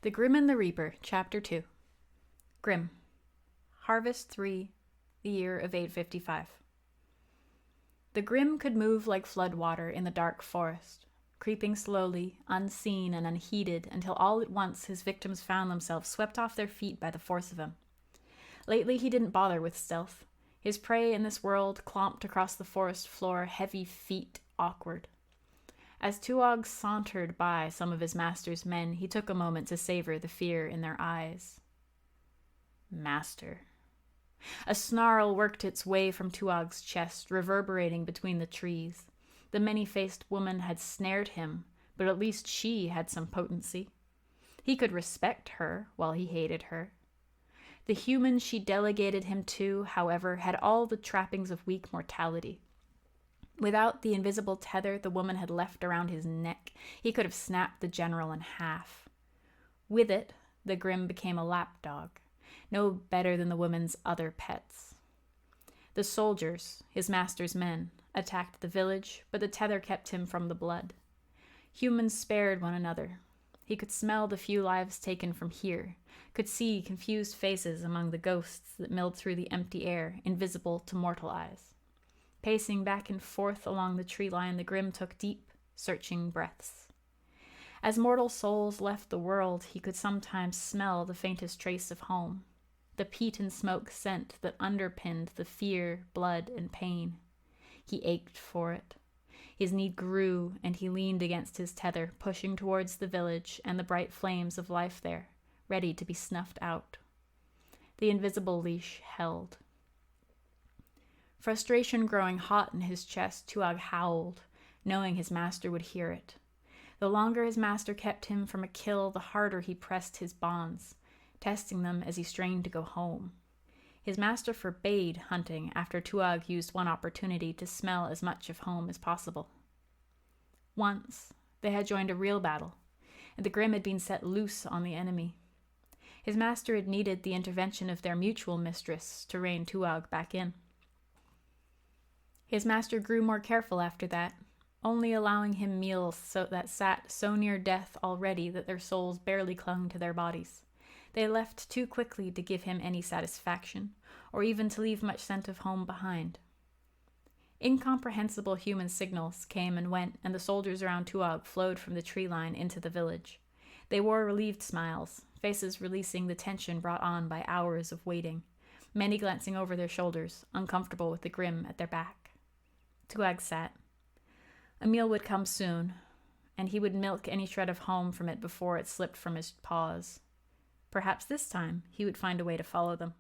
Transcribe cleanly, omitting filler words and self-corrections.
The Grimm and the Reaper, Chapter 2. Grimm. Harvest 3, the year of 855. The Grimm could move like floodwater in the dark forest, creeping slowly, unseen and unheeded, until all at once his victims found themselves swept off their feet by the force of him. Lately he didn't bother with stealth. His prey in this world clomped across the forest floor, heavy feet awkward. As Tuog sauntered by some of his master's men, he took a moment to savor the fear in their eyes. Master. A snarl worked its way from Tuog's chest, reverberating between the trees. The many-faced woman had snared him, but at least she had some potency. He could respect her while he hated her. The human she delegated him to, however, had all the trappings of weak mortality. Without the invisible tether the woman had left around his neck, he could have snapped the general in half. With it, the Grimm became a lapdog, no better than the woman's other pets. The soldiers, his master's men, attacked the village, but the tether kept him from the blood. Humans spared one another. He could smell the few lives taken from here, could see confused faces among the ghosts that milled through the empty air, invisible to mortal eyes. Pacing back and forth along the tree line, the Grimm took deep, searching breaths. As mortal souls left the world, he could sometimes smell the faintest trace of home, the peat and smoke scent that underpinned the fear, blood, and pain. He ached for it. His need grew, and he leaned against his tether, pushing towards the village and the bright flames of life there, ready to be snuffed out. The invisible leash held. Frustration growing hot in his chest, Tuog howled, knowing his master would hear it. The longer his master kept him from a kill, the harder he pressed his bonds, testing them as he strained to go home. His master forbade hunting after Tuog used one opportunity to smell as much of home as possible. Once, they had joined a real battle, and the Grimm had been set loose on the enemy. His master had needed the intervention of their mutual mistress to rein Tuog back in. His master grew more careful after that, only allowing him meals that sat so near death already that their souls barely clung to their bodies. They left too quickly to give him any satisfaction, or even to leave much scent of home behind. Incomprehensible human signals came and went, and the soldiers around Tuog flowed from the tree line into the village. They wore relieved smiles, faces releasing the tension brought on by hours of waiting, many glancing over their shoulders, uncomfortable with the Grimm at their back. Tuog sat. A meal would come soon, and he would milk any shred of home from it before it slipped from his paws. Perhaps this time he would find a way to follow them.